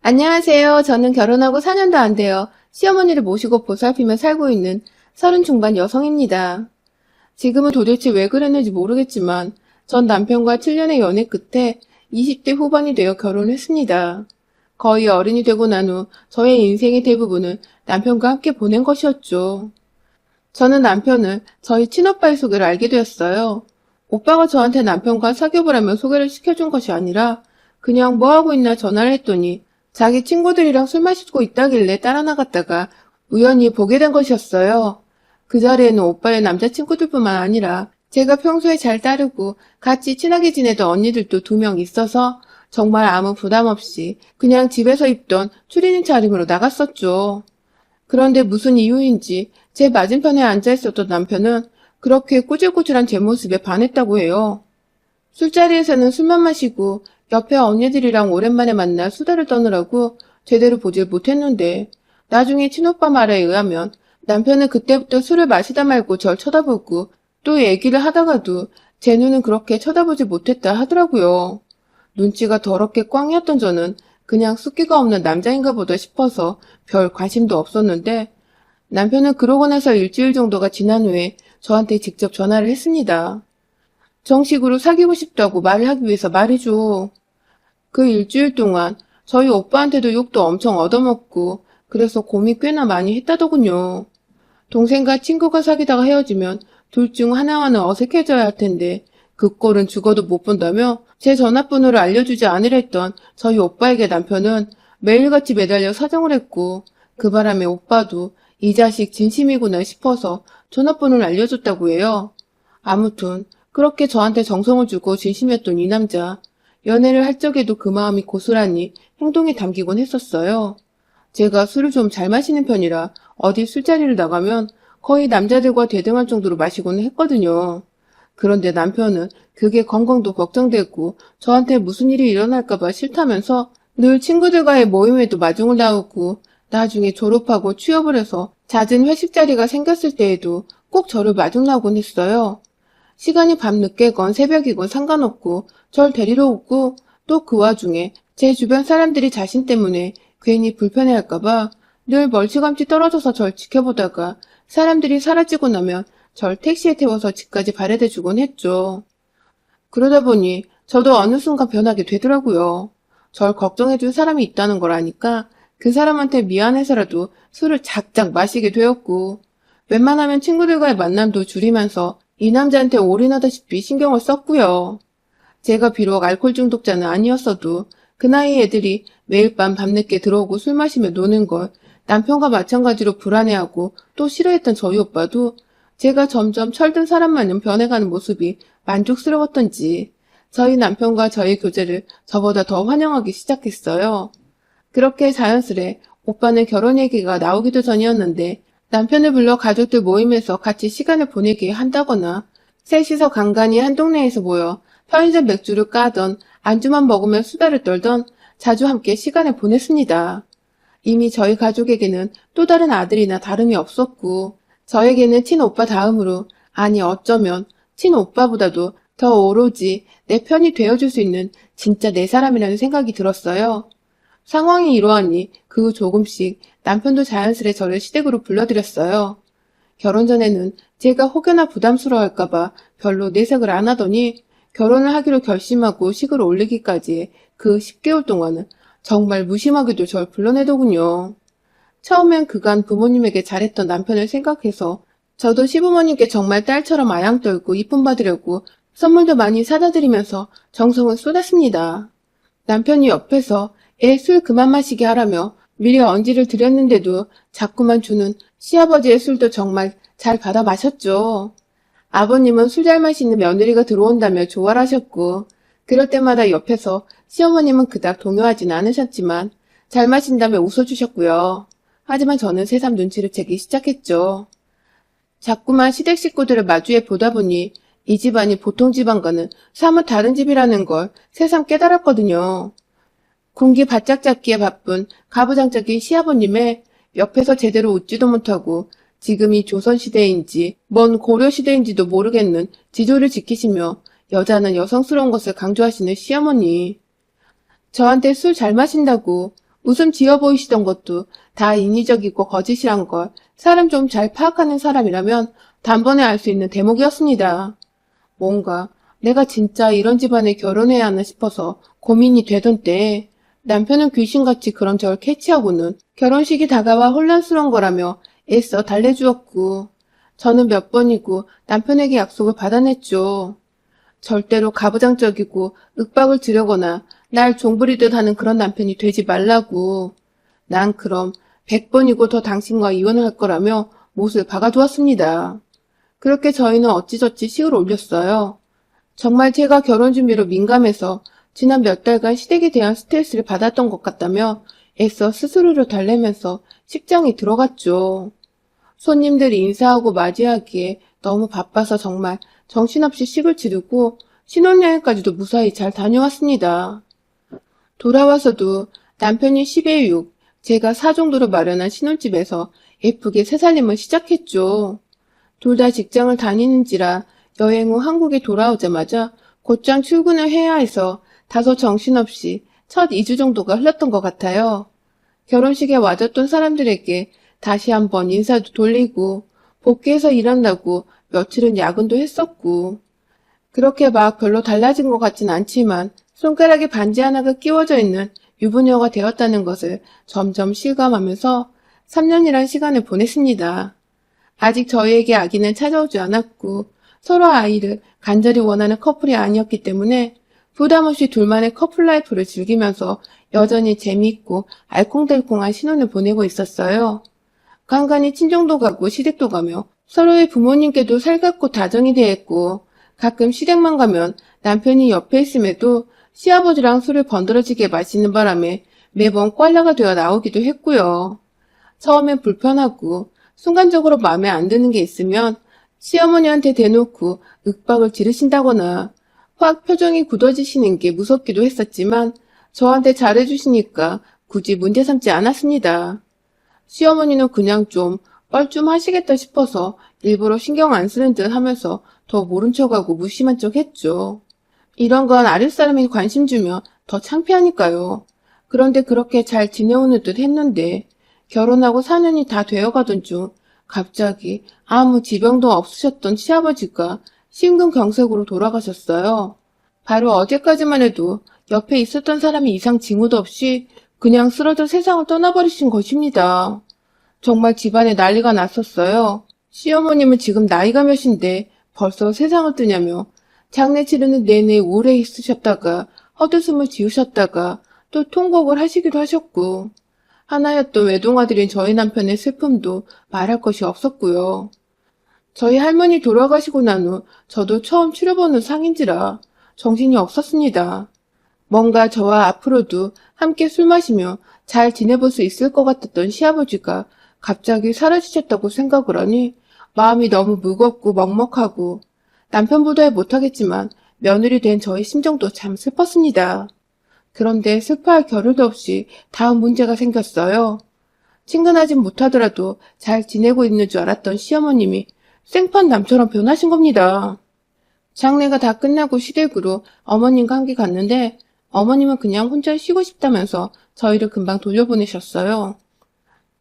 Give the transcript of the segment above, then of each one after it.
안녕하세요. 저는 결혼하고 4년도 안 돼요. 시어머니를 모시고 보살피며 살고 있는 30 중반 여성입니다. 지금은 도대체 왜 그랬는지 모르겠지만 전 남편과 7년의 연애 끝에 20대 후반이 되어 결혼했습니다. 거의 어른이 되고 난 후 저의 인생의 대부분을 남편과 함께 보낸 것이었죠. 저는 남편을 저희 친오빠의 소개로 알게 되었어요. 오빠가 저한테 남편과 사귀어보라며 소개를 시켜준 것이 아니라 그냥 뭐하고 있나 전화를 했더니 자기 친구들이랑 술 마시고 있다길래 따라 나갔다가 우연히 보게 된 것이었어요. 그 자리에는 오빠의 남자친구들뿐만 아니라 제가 평소에 잘 따르고 같이 친하게 지내던 언니들도 2명 있어서 정말 아무 부담 없이 그냥 집에서 입던 추리닝 차림으로 나갔었죠. 그런데 무슨 이유인지 제 맞은편에 앉아 있었던 남편은 그렇게 꾸질꾸질한 제 모습에 반했다고 해요. 술자리에서는 술만 마시고 옆에 언니들이랑 오랜만에 만나 수다를 떠느라고 제대로 보질 못했는데 나중에 친오빠 말에 의하면 남편은 그때부터 술을 마시다 말고 절 쳐다보고 또 얘기를 하다가도 제 눈은 그렇게 쳐다보지 못했다 하더라고요. 눈치가 더럽게 꽝이었던 저는 그냥 숫기가 없는 남자인가 보다 싶어서 별 관심도 없었는데 남편은 그러고 나서 일주일 정도가 지난 후에 저한테 직접 전화를 했습니다. 정식으로 사귀고 싶다고 말을 하기 위해서 말이죠. 그 일주일 동안 저희 오빠한테도 욕도 엄청 얻어먹고 그래서 고민 꽤나 많이 했다더군요. 동생과 친구가 사귀다가 헤어지면 둘 중 하나와는 어색해져야 할 텐데 그 꼴은 죽어도 못 본다며 제 전화번호를 알려주지 않으려 했던 저희 오빠에게 남편은 매일같이 매달려 사정을 했고 그 바람에 오빠도 이 자식 진심이구나 싶어서 전화번호를 알려줬다고 해요. 아무튼 그렇게 저한테 정성을 주고 진심이었던 이 남자, 연애를 할 적에도 그 마음이 고스란히 행동에 담기곤 했었어요. 제가 술을 좀 잘 마시는 편이라 어디 술자리를 나가면 거의 남자들과 대등할 정도로 마시곤 했거든요. 그런데 남편은 그게 건강도 걱정되고 저한테 무슨 일이 일어날까봐 싫다면서 늘 친구들과의 모임에도 마중을 나오고 나중에 졸업하고 취업을 해서 잦은 회식 자리가 생겼을 때에도 꼭 저를 마중 나오곤 했어요. 시간이 밤늦게건 새벽이건 상관없고 절 데리러 오고 또 그 와중에 제 주변 사람들이 자신 때문에 괜히 불편해할까봐 늘 멀찌감치 떨어져서 절 지켜보다가 사람들이 사라지고 나면 절 택시에 태워서 집까지 발해대 주곤 했죠. 그러다 보니 저도 어느 순간 변하게 되더라고요. 절 걱정해줄 사람이 있다는 걸 아니까 그 사람한테 미안해서라도 술을 작작 마시게 되었고 웬만하면 친구들과의 만남도 줄이면서 이 남자한테 올인하다시피 신경을 썼고요. 제가 비록 알코올 중독자는 아니었어도 그 나이 애들이 매일 밤 밤늦게 들어오고 술 마시며 노는 걸 남편과 마찬가지로 불안해하고 또 싫어했던 저희 오빠도 제가 점점 철든 사람 마냥 변해가는 모습이 만족스러웠던지 저희 남편과 저의 교제를 저보다 더 환영하기 시작했어요. 그렇게 자연스레 오빠는 결혼 얘기가 나오기도 전이었는데 남편을 불러 가족들 모임에서 같이 시간을 보내게 한다거나 셋이서 간간히 한 동네에서 모여 편의점 맥주를 까던 안주만 먹으며 수다를 떨던 자주 함께 시간을 보냈습니다. 이미 저희 가족에게는 또 다른 아들이나 다름이 없었고 저에게는 친오빠 다음으로 아니 어쩌면 친오빠보다도 더 오로지 내 편이 되어줄 수 있는 진짜 내 사람이라는 생각이 들었어요. 상황이 이러하니 그 후 조금씩 남편도 자연스레 저를 시댁으로 불러들였어요. 결혼 전에는 제가 혹여나 부담스러워할까봐 별로 내색을 안 하더니 결혼을 하기로 결심하고 식을 올리기까지 그 10개월 동안은 정말 무심하게도 절 불러내더군요. 처음엔 그간 부모님에게 잘했던 남편을 생각해서 저도 시부모님께 정말 딸처럼 아양 떨고 이쁨 받으려고 선물도 많이 사다 드리면서 정성을 쏟았습니다. 남편이 옆에서 애 술 그만 마시게 하라며 미리 언지를 드렸는데도 자꾸만 주는 시아버지의 술도 정말 잘 받아 마셨죠. 아버님은 술 잘 마시는 며느리가 들어온다며 좋아를 하셨고 그럴 때마다 옆에서 시어머님은 그닥 동요하진 않으셨지만 잘 마신다며 웃어주셨고요. 하지만 저는 새삼 눈치를 채기 시작했죠. 자꾸만 시댁 식구들을 마주해 보다 보니 이 집안이 보통 집안과는 사뭇 다른 집이라는 걸 새삼 깨달았거든요. 군기 바짝 잡기에 바쁜 가부장적인 시아버님의 옆에서 제대로 웃지도 못하고 지금이 조선시대인지 먼 고려시대인지도 모르겠는 지조를 지키시며 여자는 여성스러운 것을 강조하시는 시어머니. 저한테 술 잘 마신다고 웃음 지어 보이시던 것도 다 인위적이고 거짓이란 걸 사람 좀 잘 파악하는 사람이라면 단번에 알 수 있는 대목이었습니다. 뭔가 내가 진짜 이런 집안에 결혼해야 하나 싶어서 고민이 되던 때에 남편은 귀신같이 그런 저를 캐치하고는 결혼식이 다가와 혼란스러운 거라며 애써 달래주었고 저는 몇 번이고 남편에게 약속을 받아냈죠. 절대로 가부장적이고 윽박을 지르거나 날 종부리듯 하는 그런 남편이 되지 말라고. 난 그럼 100번이고 더 당신과 이혼을 할 거라며 못을 박아두었습니다. 그렇게 저희는 어찌저찌 식을 올렸어요. 정말 제가 결혼 준비로 민감해서 지난 몇 달간 시댁에 대한 스트레스를 받았던 것 같다며 애써 스스로를 달래면서 식장에 들어갔죠. 손님들이 인사하고 맞이하기에 너무 바빠서 정말 정신없이 식을 치르고 신혼여행까지도 무사히 잘 다녀왔습니다. 돌아와서도 남편이 10에 6, 제가 4 정도로 마련한 신혼집에서 예쁘게 새살림을 시작했죠. 둘 다 직장을 다니는지라 여행 후 한국에 돌아오자마자 곧장 출근을 해야 해서 다소 정신없이 첫 2주 정도가 흘렀던 것 같아요. 결혼식에 와줬던 사람들에게 다시 한번 인사도 돌리고 복귀해서 일한다고 며칠은 야근도 했었고 그렇게 막 별로 달라진 것 같진 않지만 손가락에 반지 하나가 끼워져 있는 유부녀가 되었다는 것을 점점 실감하면서 3년이란 시간을 보냈습니다. 아직 저희에게 아기는 찾아오지 않았고 서로 아이를 간절히 원하는 커플이 아니었기 때문에 부담 없이 둘만의 커플 라이프를 즐기면서 여전히 재미있고 알콩달콩한 신혼을 보내고 있었어요. 간간히 친정도 가고 시댁도 가며 서로의 부모님께도 살갑고 다정이 대했고 가끔 시댁만 가면 남편이 옆에 있음에도 시아버지랑 술을 번들어지게 마시는 바람에 매번 꽐라가 되어 나오기도 했고요. 처음엔 불편하고 순간적으로 마음에 안 드는 게 있으면 시어머니한테 대놓고 윽박을 지르신다거나 확 표정이 굳어지시는 게 무섭기도 했었지만 저한테 잘해주시니까 굳이 문제 삼지 않았습니다. 시어머니는 그냥 좀 뻘쭘하시겠다 싶어서 일부러 신경 안 쓰는 듯 하면서 더 모른 척하고 무심한 척 했죠. 이런 건 아랫사람이 관심 주면 더 창피하니까요. 그런데 그렇게 잘 지내오는 듯 했는데 결혼하고 4년이 다 되어가던 중 갑자기 아무 지병도 없으셨던 시아버지가 심근경색으로 돌아가셨어요. 바로 어제까지만 해도 옆에 있었던 사람이 이상 징후도 없이 그냥 쓰러져 세상을 떠나버리신 것입니다. 정말 집안에 난리가 났었어요. 시어머님은 지금 나이가 몇인데 벌써 세상을 뜨냐며 장례 치르는 내내 우울해 있으셨다가 헛웃음을 지으셨다가 또 통곡을 하시기도 하셨고 하나였던 외동아들인 저희 남편의 슬픔도 말할 것이 없었고요. 저희 할머니 돌아가시고 난 후 저도 처음 치러보는 상인지라 정신이 없었습니다. 뭔가 저와 앞으로도 함께 술 마시며 잘 지내볼 수 있을 것 같았던 시아버지가 갑자기 사라지셨다고 생각을 하니 마음이 너무 무겁고 먹먹하고 남편보다 못하겠지만 며느리 된 저희 심정도 참 슬펐습니다. 그런데 슬퍼할 겨를도 없이 다음 문제가 생겼어요. 친근하진 못하더라도 잘 지내고 있는 줄 알았던 시어머님이 생판 남처럼 변하신 겁니다. 장례가 다 끝나고 시댁으로 어머님과 함께 갔는데 어머님은 그냥 혼자 쉬고 싶다면서 저희를 금방 돌려보내셨어요.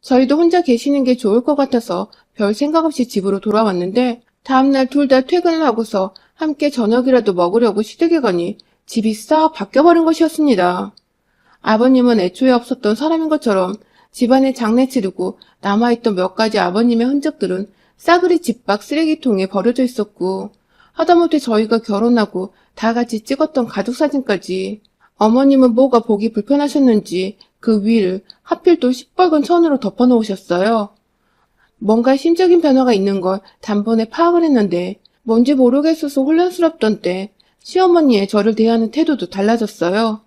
저희도 혼자 계시는 게 좋을 것 같아서 별 생각 없이 집으로 돌아왔는데 다음날 둘 다 퇴근을 하고서 함께 저녁이라도 먹으려고 시댁에 가니 집이 싹 바뀌어버린 것이었습니다. 아버님은 애초에 없었던 사람인 것처럼 집안에 장례 치르고 남아있던 몇 가지 아버님의 흔적들은 싸그리 집 밖 쓰레기통에 버려져 있었고 하다못해 저희가 결혼하고 다 같이 찍었던 가족사진까지 어머님은 뭐가 보기 불편하셨는지 그 위를 하필 또 시뻘건 천으로 덮어놓으셨어요. 뭔가 심적인 변화가 있는 걸 단번에 파악을 했는데 뭔지 모르겠어서 혼란스럽던 때 시어머니의 저를 대하는 태도도 달라졌어요.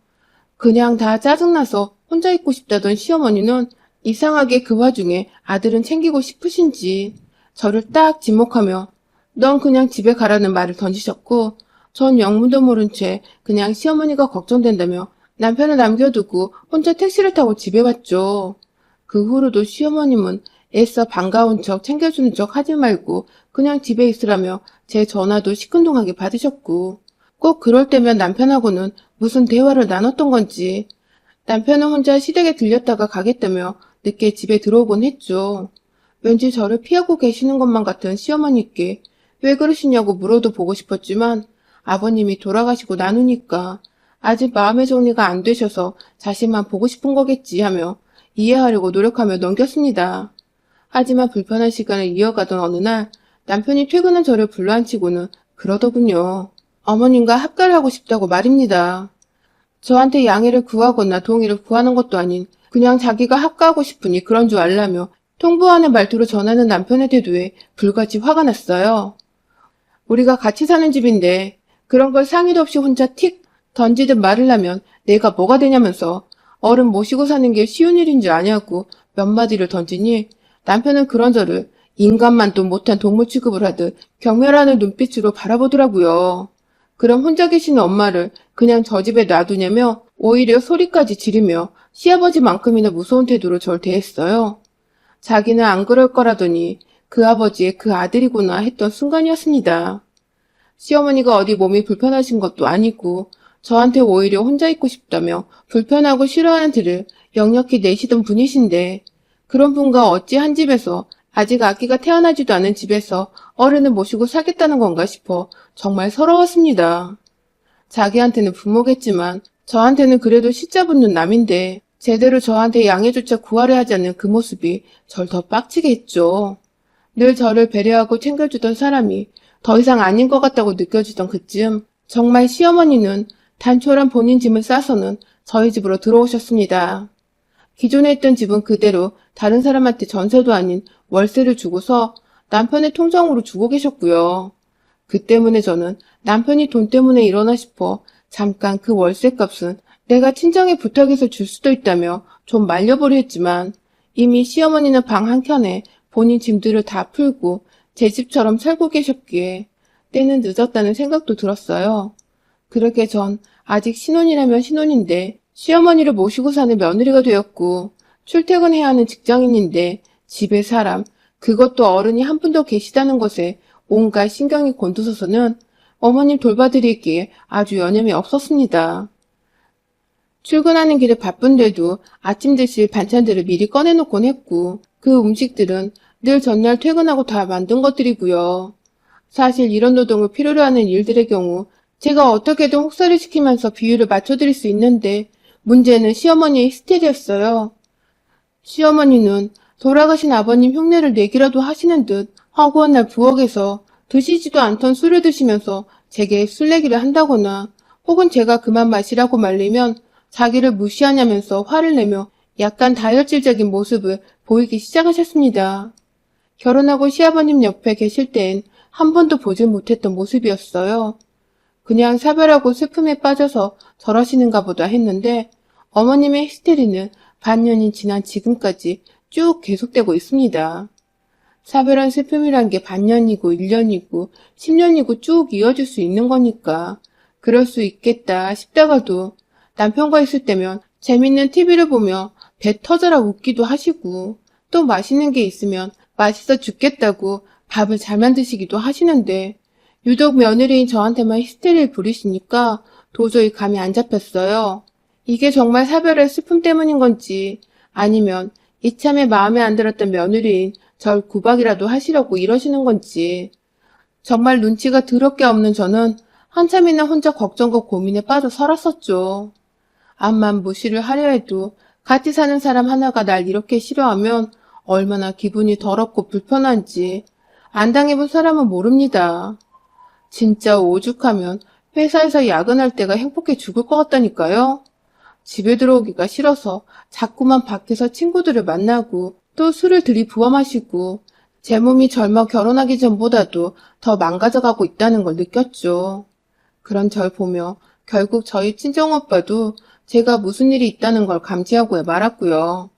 그냥 다 짜증나서 혼자 있고 싶다던 시어머니는 이상하게 그 와중에 아들은 챙기고 싶으신지 저를 딱 지목하며 넌 그냥 집에 가라는 말을 던지셨고 전 영문도 모른 채 그냥 시어머니가 걱정된다며 남편을 남겨두고 혼자 택시를 타고 집에 왔죠. 그 후로도 시어머님은 애써 반가운 척 챙겨주는 척 하지 말고 그냥 집에 있으라며 제 전화도 시큰둥하게 받으셨고 꼭 그럴 때면 남편하고는 무슨 대화를 나눴던 건지 남편은 혼자 시댁에 들렸다가 가겠다며 늦게 집에 들어오곤 했죠. 왠지 저를 피하고 계시는 것만 같은 시어머니께 왜 그러시냐고 물어도 보고 싶었지만 아버님이 돌아가시고 나누니까 아직 마음의 정리가 안 되셔서 자신만 보고 싶은 거겠지 하며 이해하려고 노력하며 넘겼습니다. 하지만 불편한 시간을 이어가던 어느 날 남편이 퇴근한 저를 불러앉히고는 그러더군요. 어머님과 합가를 하고 싶다고 말입니다. 저한테 양해를 구하거나 동의를 구하는 것도 아닌 그냥 자기가 합가하고 싶으니 그런 줄 알라며 통보하는 말투로 전하는 남편의 태도에 불같이 화가 났어요. 우리가 같이 사는 집인데 그런 걸 상의도 없이 혼자 틱 던지듯 말을 하면 내가 뭐가 되냐면서 어른 모시고 사는 게 쉬운 일인 줄 아냐고 몇 마디를 던지니 남편은 그런 저를 인간만도 못한 동물 취급을 하듯 경멸하는 눈빛으로 바라보더라고요. 그럼 혼자 계시는 엄마를 그냥 저 집에 놔두냐며 오히려 소리까지 지르며 시아버지만큼이나 무서운 태도로 절 대했어요. 자기는 안 그럴 거라더니 그 아버지의 그 아들이구나 했던 순간이었습니다. 시어머니가 어디 몸이 불편하신 것도 아니고 저한테 오히려 혼자 있고 싶다며 불편하고 싫어하는 티를 역력히 내시던 분이신데 그런 분과 어찌 한 집에서 아직 아기가 태어나지도 않은 집에서 어른을 모시고 살겠다는 건가 싶어 정말 서러웠습니다. 자기한테는 부모겠지만 저한테는 그래도 시 붙는 남인데 제대로 저한테 양해조차 구하려 하지 않는 그 모습이 절 더 빡치게 했죠. 늘 저를 배려하고 챙겨주던 사람이 더 이상 아닌 것 같다고 느껴지던 그쯤 정말 시어머니는 단촐한 본인 짐을 싸서는 저희 집으로 들어오셨습니다. 기존에 있던 집은 그대로 다른 사람한테 전세도 아닌 월세를 주고서 남편의 통장으로 주고 계셨고요. 그 때문에 저는 남편이 돈 때문에 이러나 싶어 잠깐 그 월세값은 내가 친정에 부탁해서 줄 수도 있다며 좀 말려보려 했지만 이미 시어머니는 방 한켠에 본인 짐들을 다 풀고 제 집처럼 살고 계셨기에 때는 늦었다는 생각도 들었어요. 그렇게 전 아직 신혼이라면 신혼인데 시어머니를 모시고 사는 며느리가 되었고 출퇴근해야 하는 직장인인데 집에 사람, 그것도 어른이 한 분 더 계시다는 것에 온갖 신경이 곤두서서는 어머님 돌봐드리기에 아주 여념이 없었습니다. 출근하는 길에 바쁜데도 아침 드실 반찬들을 미리 꺼내놓곤 했고 그 음식들은 늘 전날 퇴근하고 다 만든 것들이고요. 사실 이런 노동을 필요로 하는 일들의 경우 제가 어떻게든 혹사를 시키면서 비율을 맞춰드릴 수 있는데 문제는 시어머니의 히스테리였어요. 시어머니는 돌아가신 아버님 흉내를 내기라도 하시는 듯 허구한 날 부엌에서 드시지도 않던 술을 드시면서 제게 술 내기를 한다거나 혹은 제가 그만 마시라고 말리면 자기를 무시하냐면서 화를 내며 약간 다혈질적인 모습을 보이기 시작하셨습니다. 결혼하고 시아버님 옆에 계실 땐 한 번도 보질 못했던 모습이었어요. 그냥 사별하고 슬픔에 빠져서 저러시는가 보다 했는데 어머님의 히스테리는 반년이 지난 지금까지 쭉 계속되고 있습니다. 사별한 슬픔이란 게 반년이고 1년이고 10년이고 쭉 이어질 수 있는 거니까 그럴 수 있겠다 싶다가도 남편과 있을 때면 재밌는 TV를 보며 배 터져라 웃기도 하시고 또 맛있는 게 있으면 맛있어 죽겠다고 밥을 잘 만드시기도 하시는데 유독 며느리인 저한테만 히스테리를 부리시니까 도저히 감이 안 잡혔어요. 이게 정말 사별의 슬픔 때문인 건지 아니면 이참에 마음에 안 들었던 며느리인 절 구박이라도 하시려고 이러시는 건지 정말 눈치가 더럽게 없는 저는 한참이나 혼자 걱정과 고민에 빠져 살았었죠. 암만 무시를 하려 해도 같이 사는 사람 하나가 날 이렇게 싫어하면 얼마나 기분이 더럽고 불편한지 안 당해본 사람은 모릅니다. 진짜 오죽하면 회사에서 야근할 때가 행복해 죽을 것 같다니까요. 집에 들어오기가 싫어서 자꾸만 밖에서 친구들을 만나고 또 술을 들이부어 마시고 제 몸이 젊어 결혼하기 전보다도 더 망가져가고 있다는 걸 느꼈죠. 그런 절 보며 결국 저희 친정오빠도 제가 무슨 일이 있다는 걸 감지하고 말았고요.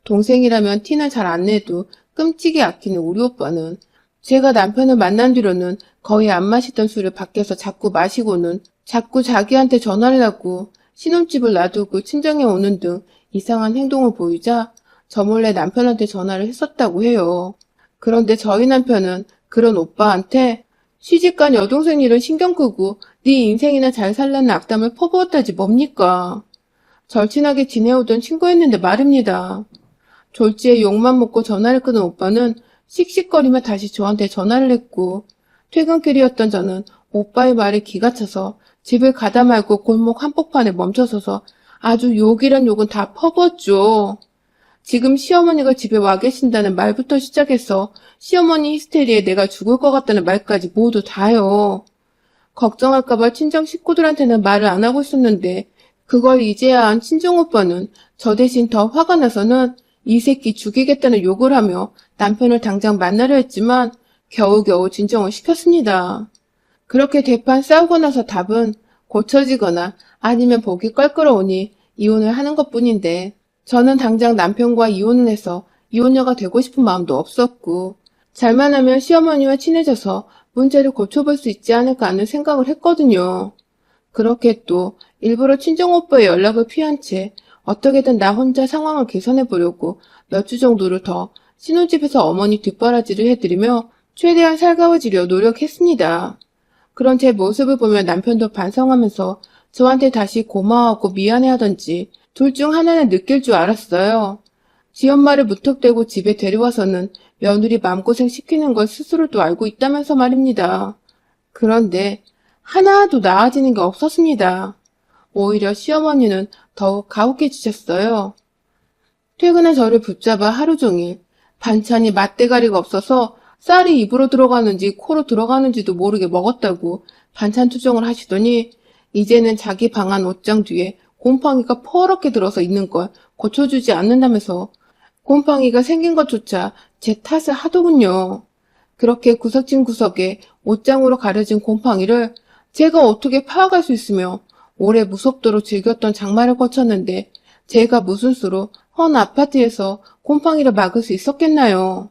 동생이라면 티는 잘 안 내도 끔찍이 아끼는 우리 오빠는 제가 남편을 만난 뒤로는 거의 안 마시던 술을 밖에서 자꾸 마시고는 자꾸 자기한테 전화를 하고 신혼집을 놔두고 친정에 오는 등 이상한 행동을 보이자 저 몰래 남편한테 전화를 했었다고 해요. 그런데 저희 남편은 그런 오빠한테 시집간 여동생 일은 신경 끄고 네 인생이나 잘 살라는 악담을 퍼부었다지 뭡니까? 절친하게 지내오던 친구였는데 말입니다. 졸지에 욕만 먹고 전화를 끊은 오빠는 씩씩거리며 다시 저한테 전화를 했고, 퇴근길이었던 저는 오빠의 말에 기가 차서 집을 가다 말고 골목 한복판에 멈춰서서 아주 욕이란 욕은 다 퍼부었죠. 지금 시어머니가 집에 와 계신다는 말부터 시작해서 시어머니 히스테리에 내가 죽을 것 같다는 말까지 모두 다요. 걱정할까봐 친정 식구들한테는 말을 안 하고 있었는데 그걸 이제야 한 친정오빠는 저 대신 더 화가 나서는 이 새끼 죽이겠다는 욕을 하며 남편을 당장 만나려 했지만 겨우겨우 진정을 시켰습니다. 그렇게 대판 싸우고 나서 답은 고쳐지거나 아니면 보기 껄끄러우니 이혼을 하는 것뿐인데 저는 당장 남편과 이혼을 해서 이혼녀가 되고 싶은 마음도 없었고 잘만 하면 시어머니와 친해져서 문제를 고쳐볼 수 있지 않을까 하는 생각을 했거든요. 그렇게 또 일부러 친정오빠의 연락을 피한 채 어떻게든 나 혼자 상황을 개선해 보려고 몇 주 정도를 더 신혼집에서 어머니 뒷바라지를 해드리며 최대한 살가워지려 노력했습니다. 그런 제 모습을 보며 남편도 반성하면서 저한테 다시 고마워하고 미안해하던지 둘 중 하나는 느낄 줄 알았어요. 지 엄마를 무턱대고 집에 데려와서는 며느리 마음고생 시키는 걸 스스로도 알고 있다면서 말입니다. 그런데 하나도 나아지는 게 없었습니다. 오히려 시어머니는 더욱 가혹해지셨어요. 퇴근한 저를 붙잡아 하루 종일 반찬이 맛대가리가 없어서 쌀이 입으로 들어가는지 코로 들어가는지도 모르게 먹었다고 반찬 투정을 하시더니 이제는 자기 방안 옷장 뒤에 곰팡이가 퍼렇게 들어서 있는 걸 고쳐주지 않는다면서 곰팡이가 생긴 것조차 제 탓을 하더군요. 그렇게 구석진 구석에 옷장으로 가려진 곰팡이를 제가 어떻게 파악할 수 있으며 올해 무섭도록 즐겼던 장마를 거쳤는데 제가 무슨 수로 헌 아파트에서 곰팡이를 막을 수 있었겠나요?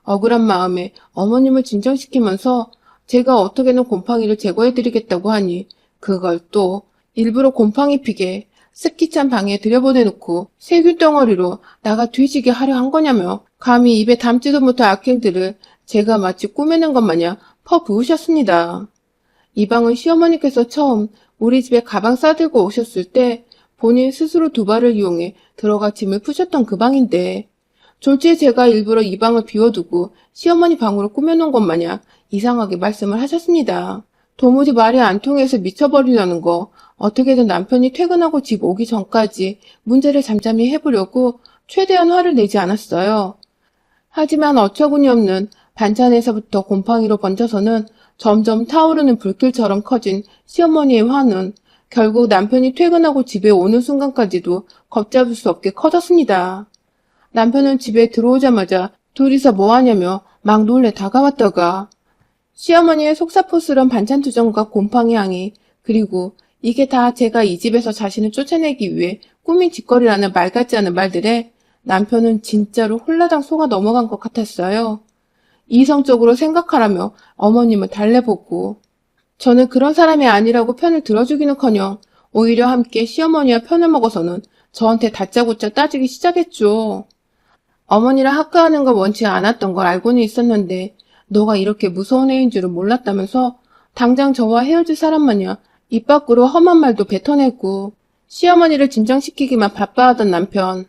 억울한 마음에 어머님을 진정시키면서 제가 어떻게든 곰팡이를 제거해드리겠다고 하니 그걸 또 일부러 곰팡이 피게 습기찬 방에 들여보내놓고 세균 덩어리로 나가 뒤지게 하려 한 거냐며 감히 입에 담지도 못할 악행들을 제가 마치 꾸며낸 것 마냥 퍼부으셨습니다. 이 방은 시어머니께서 처음 우리 집에 가방 싸들고 오셨을 때 본인 스스로 두 발을 이용해 들어가 짐을 푸셨던 그 방인데 졸지에 제가 일부러 이 방을 비워두고 시어머니 방으로 꾸며놓은 것 마냥 이상하게 말씀을 하셨습니다. 도무지 말이 안 통해서 미쳐버리려는 거 어떻게든 남편이 퇴근하고 집 오기 전까지 문제를 잠잠히 해보려고 최대한 화를 내지 않았어요. 하지만 어처구니 없는 반찬에서부터 곰팡이로 번져서는 점점 타오르는 불길처럼 커진 시어머니의 화는 결국 남편이 퇴근하고 집에 오는 순간까지도 걷잡을 수 없게 커졌습니다. 남편은 집에 들어오자마자 둘이서 뭐하냐며 막 놀래 다가왔다가 시어머니의 속사포스런 반찬 투정과 곰팡이 향이 그리고 이게 다 제가 이 집에서 자신을 쫓아내기 위해 꾸민 짓거리라는 말 같지 않은 말들에 남편은 진짜로 홀라당 속아 넘어간 것 같았어요. 이성적으로 생각하라며 어머님을 달래보고 저는 그런 사람이 아니라고 편을 들어주기는커녕 오히려 함께 시어머니와 편을 먹어서는 저한테 다짜고짜 따지기 시작했죠. 어머니랑 학가하는 걸 원치 않았던 걸 알고는 있었는데 너가 이렇게 무서운 애인 줄은 몰랐다면서 당장 저와 헤어질 사람 마냥 입 밖으로 험한 말도 뱉어내고 시어머니를 진정시키기만 바빠하던 남편.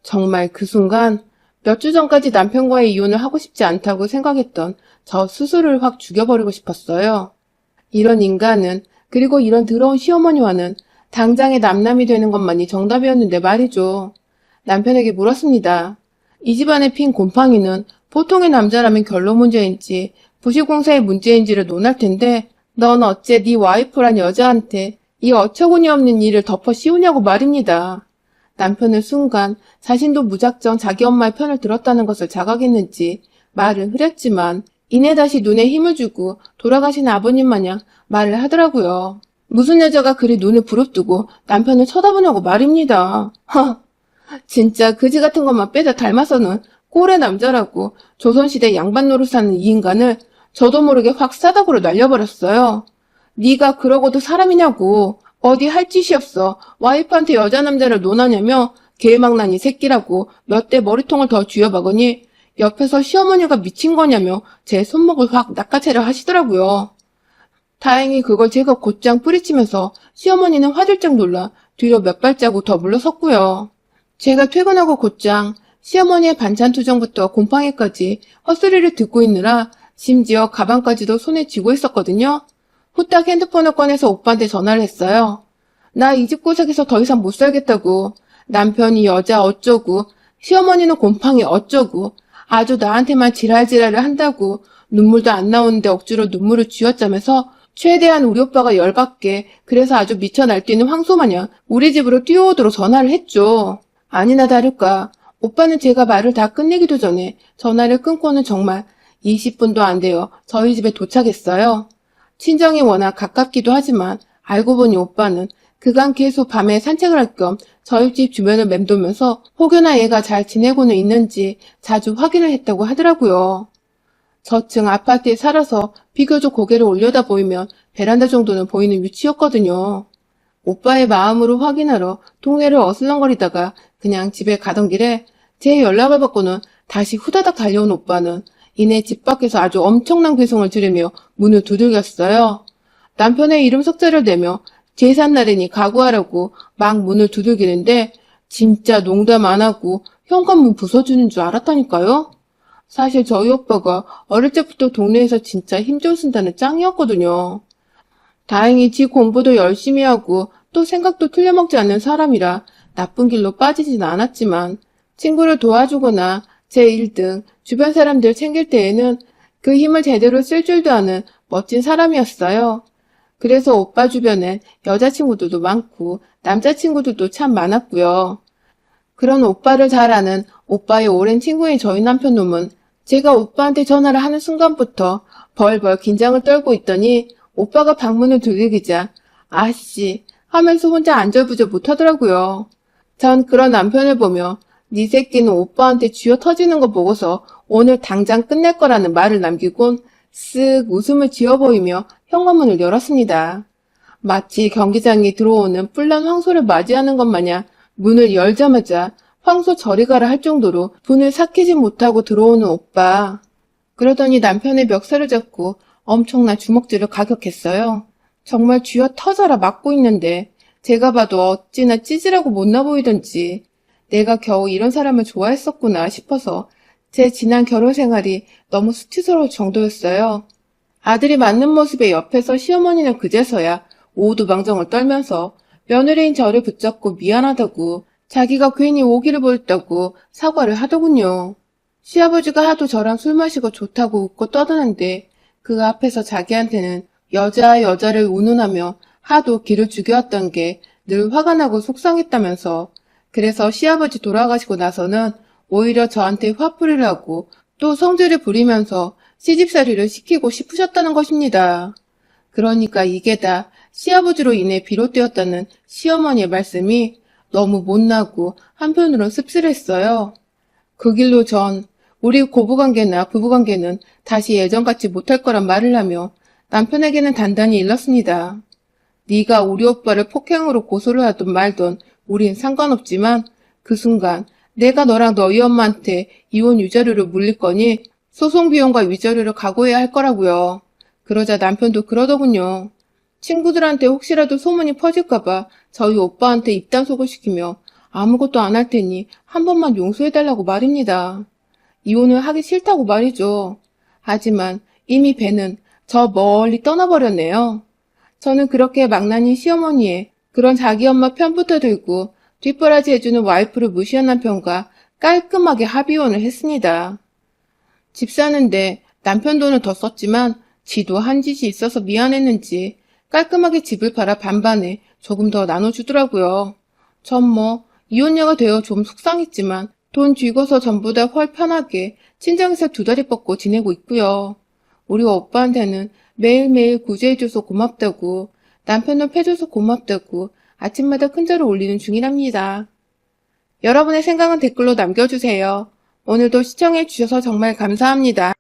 정말 그 순간 몇 주 전까지 남편과의 이혼을 하고 싶지 않다고 생각했던 저 스스로를 확 죽여버리고 싶었어요. 이런 인간은 그리고 이런 더러운 시어머니와는 당장의 남남이 되는 것만이 정답이었는데 말이죠. 남편에게 물었습니다. 이 집안에 핀 곰팡이는 보통의 남자라면 결로 문제인지 부실공사의 문제인지를 논할 텐데 넌 어째 네 와이프란 여자한테 이 어처구니 없는 일을 덮어 씌우냐고 말입니다. 남편은 순간 자신도 무작정 자기 엄마의 편을 들었다는 것을 자각했는지 말을 흐렸지만 이내 다시 눈에 힘을 주고 돌아가신 아버님 마냥 말을 하더라고요. 무슨 여자가 그리 눈을 부릅뜨고 남편을 쳐다보냐고 말입니다. 진짜 그지 같은 것만 빼다 닮아서는 꼴의 남자라고 조선시대 양반 노릇하는 이 인간을 저도 모르게 확 싸다구로 날려버렸어요. 네가 그러고도 사람이냐고. 어디 할 짓이 없어. 와이프한테 여자 남자를 논하냐며 개막난 이 새끼라고 몇 대 머리통을 더 쥐어박으니 옆에서 시어머니가 미친 거냐며 제 손목을 확 낚아채려 하시더라고요. 다행히 그걸 제가 곧장 뿌리치면서 시어머니는 화들짝 놀라 뒤로 몇 발자국 더 물러섰고요. 제가 퇴근하고 곧장 시어머니의 반찬 투정부터 곰팡이까지 헛소리를 듣고 있느라 심지어 가방까지도 손에 쥐고 있었거든요. 후딱 핸드폰을 꺼내서 오빠한테 전화를 했어요. 나 이 집 구석에서 더 이상 못 살겠다고. 남편이 여자 어쩌고, 시어머니는 곰팡이 어쩌고, 아주 나한테만 지랄지랄을 한다고 눈물도 안 나오는데 억지로 눈물을 쥐어짜면서 최대한 우리 오빠가 열받게 그래서 아주 미쳐 날뛰는 황소마냥 우리 집으로 뛰어오도록 전화를 했죠. 아니나 다를까 오빠는 제가 말을 다 끝내기도 전에 전화를 끊고는 정말 20분도 안 돼요. 저희 집에 도착했어요. 친정이 워낙 가깝기도 하지만 알고 보니 오빠는 그간 계속 밤에 산책을 할 겸 저희 집 주변을 맴돌면서 혹여나 얘가 잘 지내고는 있는지 자주 확인을 했다고 하더라고요. 저층 아파트에 살아서 비교적 고개를 올려다 보이면 베란다 정도는 보이는 위치였거든요. 오빠의 마음으로 확인하러 동네를 어슬렁거리다가 그냥 집에 가던 길에 제 연락을 받고는 다시 후다닥 달려온 오빠는 이내 집 밖에서 아주 엄청난 괴성을 지르며 문을 두들겼어요. 남편의 이름 석자를 내며 제삿날이니 각오하라고 막 문을 두들기는데 진짜 농담 안 하고 현관문 부숴주는 줄 알았다니까요. 사실 저희 오빠가 어릴 때부터 동네에서 진짜 힘좀 쓴다는 짱이었거든요. 다행히 지 공부도 열심히 하고 또 생각도 틀려먹지 않는 사람이라 나쁜 길로 빠지진 않았지만 친구를 도와주거나 제 일 등 주변 사람들 챙길 때에는 그 힘을 제대로 쓸 줄도 아는 멋진 사람이었어요. 그래서 오빠 주변엔 여자친구들도 많고 남자친구들도 참 많았고요. 그런 오빠를 잘 아는 오빠의 오랜 친구인 저희 남편 놈은 제가 오빠한테 전화를 하는 순간부터 벌벌 긴장을 떨고 있더니 오빠가 방문을 두들기자 아씨 하면서 혼자 안절부절 못하더라고요. 전 그런 남편을 보며 네 새끼는 오빠한테 쥐어 터지는 거 보고서 오늘 당장 끝낼 거라는 말을 남기곤 쓱 웃음을 지어 보이며 현관문을 열었습니다. 마치 경기장에 들어오는 뿔난 황소를 맞이하는 것 마냥 문을 열자마자 황소 저리 가라 할 정도로 분을 삭히지 못하고 들어오는 오빠. 그러더니 남편의 멱살을 잡고 엄청난 주먹질을 가격했어요. 정말 쥐어 터져라 맞고 있는데 제가 봐도 어찌나 찌질하고 못나 보이던지 내가 겨우 이런 사람을 좋아했었구나 싶어서 제 지난 결혼 생활이 너무 수치스러울 정도였어요. 아들이 맞는 모습에 옆에서 시어머니는 그제서야 오두방정을 떨면서 며느리인 저를 붙잡고 미안하다고 자기가 괜히 오기를 보였다고 사과를 하더군요. 시아버지가 하도 저랑 술 마시고 좋다고 웃고 떠드는데 그 앞에서 자기한테는 여자를 운운하며 하도 기를 죽여왔던 게 늘 화가 나고 속상했다면서 그래서 시아버지 돌아가시고 나서는 오히려 저한테 화풀이를 하고 또 성질을 부리면서 시집살이를 시키고 싶으셨다는 것입니다. 그러니까 이게 다 시아버지로 인해 비롯되었다는 시어머니의 말씀이 너무 못나고 한편으론 씁쓸했어요. 그 길로 전 우리 고부관계나 부부관계는 다시 예전같이 못할 거란 말을 하며 남편에게는 단단히 일렀습니다. 네가 우리 오빠를 폭행으로 고소를 하든 말든 우린 상관없지만 그 순간 내가 너랑 너희 엄마한테 이혼 위자료를 물릴 거니 소송 비용과 위자료를 각오해야 할 거라고요. 그러자 남편도 그러더군요. 친구들한테 혹시라도 소문이 퍼질까봐 저희 오빠한테 입단속을 시키며 아무것도 안 할 테니 한 번만 용서해달라고 말입니다. 이혼을 하기 싫다고 말이죠. 하지만 이미 배는 저 멀리 떠나버렸네요. 저는 그렇게 망나니 시어머니의 그런 자기 엄마 편부터 들고 뒷바라지 해주는 와이프를 무시한 남편과 깔끔하게 합의혼을 했습니다. 집 사는데 남편 돈을 더 썼지만 지도 한 짓이 있어서 미안했는지 깔끔하게 집을 팔아 반반에 조금 더 나눠주더라고요. 전 이혼녀가 되어 좀 속상했지만 돈 쥐고서 전보다 훨 편하게 친정에서 두 다리 뻗고 지내고 있고요. 우리 오빠한테는 매일매일 구제해줘서 고맙다고 남편은 패줘서 고맙다고 아침마다 큰절을 올리는 중이랍니다. 여러분의 생각은 댓글로 남겨주세요. 오늘도 시청해주셔서 정말 감사합니다.